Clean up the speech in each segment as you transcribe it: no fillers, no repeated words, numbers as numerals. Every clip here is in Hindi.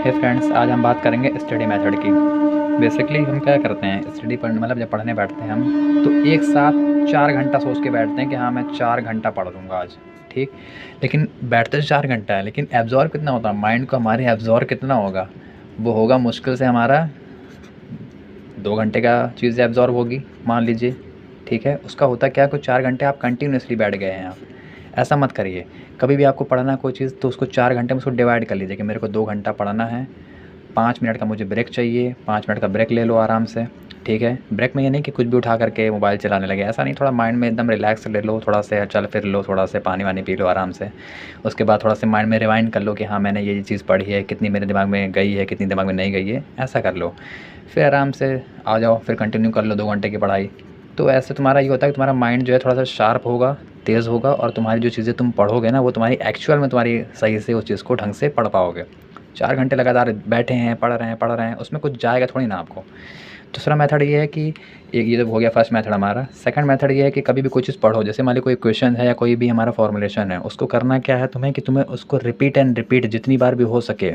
हे फ्रेंड्स, आज हम बात करेंगे स्टडी मेथड की। बेसिकली हम क्या करते हैं, स्टडी पढ़ मतलब जब पढ़ने बैठते हैं हम, तो एक साथ 4 घंटा सोच के बैठते हैं कि हाँ, मैं 4 घंटा पढ़ लूँगा आज, ठीक। लेकिन बैठते तो 4 घंटा है, लेकिन एब्ज़ॉर्ब कितना होता है, माइंड को हमारे एब्ज़ॉर्ब कितना होगा? वो होगा मुश्किल से हमारा 2 घंटे का चीज़ एब्ज़ॉर्ब होगी, मान लीजिए, ठीक है। उसका होता क्या है, कुछ 4 घंटे आप कंटिन्यूअसली बैठ गए हैं आप। ऐसा मत करिए। कभी भी आपको पढ़ना है कोई चीज़, तो उसको 4 घंटे में उसको डिवाइड कर लीजिए कि मेरे को 2 घंटा पढ़ना है, 5 मिनट का मुझे ब्रेक चाहिए, 5 मिनट का ब्रेक ले लो आराम से, ठीक है। ब्रेक में ये नहीं कि कुछ भी उठा करके मोबाइल चलाने लगे, ऐसा नहीं, थोड़ा माइंड में एकदम रिलैक्स ले लो, थोड़ा सा चल फिर लो, थोड़ा सा पानी वानी पी लो आराम से। उसके बाद थोड़ा सा माइंड में रिवाइंड कर लो कि हाँ, मैंने ये चीज़ पढ़ी है, कितनी मेरे दिमाग में गई है, कितनी दिमाग में नहीं गई है, ऐसा कर लो। फिर आराम से आ जाओ, फिर कंटिन्यू कर लो 2 घंटे की पढ़ाई। तो ऐसे तुम्हारा ये होता है कि तुम्हारा माइंड जो है थोड़ा सा शार्प होगा, तेज़ होगा, और तुम्हारी जो चीज़ें तुम पढ़ोगे ना, वो तुम्हारी एक्चुअल में तुम्हारी सही से उस चीज़ को ढंग से पढ़ पाओगे। 4 घंटे लगातार बैठे हैं, पढ़ रहे हैं, उसमें कुछ जाएगा थोड़ी ना आपको। दूसरा मेथड ये है कि एक ये तो हो गया फर्स्ट मेथड हमारा। सेकंड मेथड ये है कि कभी भी कोई चीज़ पढ़ो, जैसे मान लो कोई क्वेश्चन है या कोई भी हमारा फॉर्मुलेशन है, उसको करना क्या है तुम्हें कि तुम्हें उसको रिपीट एंड रिपीट जितनी बार भी हो सके,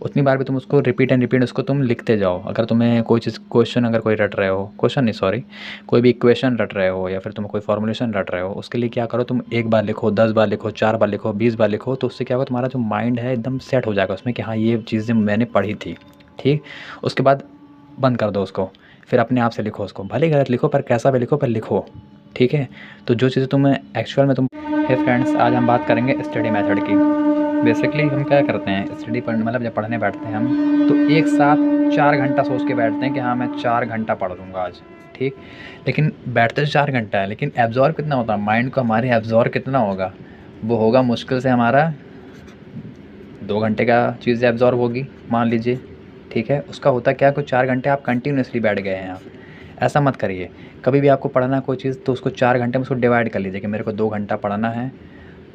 उतनी बार भी तुम उसको रिपीट एंड रिपीट उसको तुम लिखते जाओ। अगर तुम्हें कोई चीज़ क्वेश्चन अगर कोई रट रहे हो, क्वेश्चन नहीं सॉरी, कोई भी इक्वेशन रट रहे हो या फिर तुम कोई फॉर्मुलेशन रट रहे हो, उसके लिए क्या करो, तुम 1 बार लिखो, 10 बार लिखो, 4 बार लिखो, 20 बार लिखो, तो उससे क्या होगा, तुम्हारा जो माइंड है एकदम सेट हो जाएगा उसमें कि हाँ, ये चीज़ें मैंने पढ़ी थी, ठीक। उसके बाद बंद कर दो उसको, फिर अपने आप से लिखो उसको, भले गलत लिखो पर कैसा भी लिखो पर लिखो, ठीक है। तो जो चीज़ें तुम्हें एक्चुअल में तुम हे फ्रेंड्स, आज हम बात करेंगे स्टडी मेथड की। बेसिकली हम क्या करते हैं, स्टडी मतलब जब पढ़ने बैठते हैं हम, तो एक साथ 4 घंटा सोच के बैठते हैं कि हाँ, मैं 4 घंटा पढ़ लूँगा आज, ठीक। लेकिन बैठते तो 4 घंटा है, लेकिन एब्ज़ॉर्ब कितना होता है, माइंड को हमारे एब्ज़ॉर्ब कितना होगा? वो होगा मुश्किल से हमारा 2 घंटे का चीज़ एब्ज़ॉर्ब होगी, मान लीजिए, ठीक है। उसका होता क्या है, कुछ 4 घंटे आप कंटिन्यूअसली बैठ गए हैं आप। ऐसा मत करिए। कभी भी आपको पढ़ना है कोई चीज़, तो उसको 4 घंटे में उसको डिवाइड कर लीजिए कि मेरे को 2 घंटा पढ़ना है,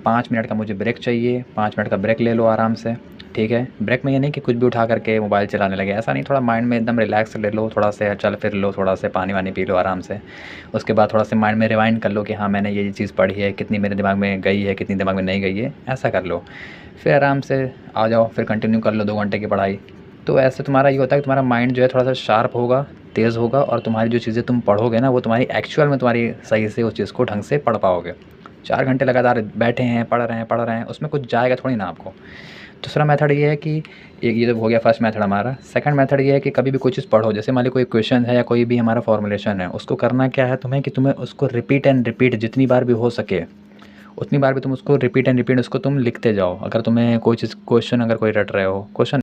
5 मिनट का मुझे ब्रेक चाहिए, 5 मिनट का ब्रेक ले लो आराम से, ठीक है। ब्रेक में ये नहीं कि कुछ भी उठा करके मोबाइल चलाने लगे, ऐसा नहीं, थोड़ा माइंड में एकदम रिलैक्स ले लो, थोड़ा सा चल फिर लो, थोड़ा सा पानी वानी पी लो आराम से। उसके बाद थोड़ा सा माइंड में रिवाइंड कर लो कि हाँ, मैंने ये चीज़ पढ़ी है, कितनी मेरे दिमाग में गई है, कितनी दिमाग में नहीं गई है, ऐसा कर लो। फिर आराम से आ जाओ, फिर कंटिन्यू कर लो 2 घंटे की पढ़ाई। तो ऐसे तुम्हारा ये होता है कि तुम्हारा माइंड जो है थोड़ा सा शार्प होगा, तेज़ होगा, और तुम्हारी जो चीज़ें तुम पढ़ोगे ना, वो तुम्हारी एक्चुअल में तुम्हारी सही से उस चीज़ को ढंग से पढ़ पाओगे। 4 घंटे लगातार बैठे हैं, पढ़ रहे हैं, उसमें कुछ जाएगा थोड़ी ना आपको। दूसरा मेथड ये है कि एक ये तो हो गया फर्स्ट मेथड हमारा। सेकंड मेथड ये है कि कभी भी कोई चीज़ पढ़ो, जैसे मान लो कोई क्वेश्चन है या कोई भी हमारा फॉर्मुलेशन है, उसको करना क्या है तुम्हें कि तुम्हें उसको रिपीट एंड रिपीट जितनी बार भी हो सके, उतनी बार भी तुम उसको रिपीट एंड रिपीट उसको तुम लिखते जाओ। अगर तुम्हें कोई चीज़ क्वेश्चन अगर कोई रट रहे हो, क्वेश्चन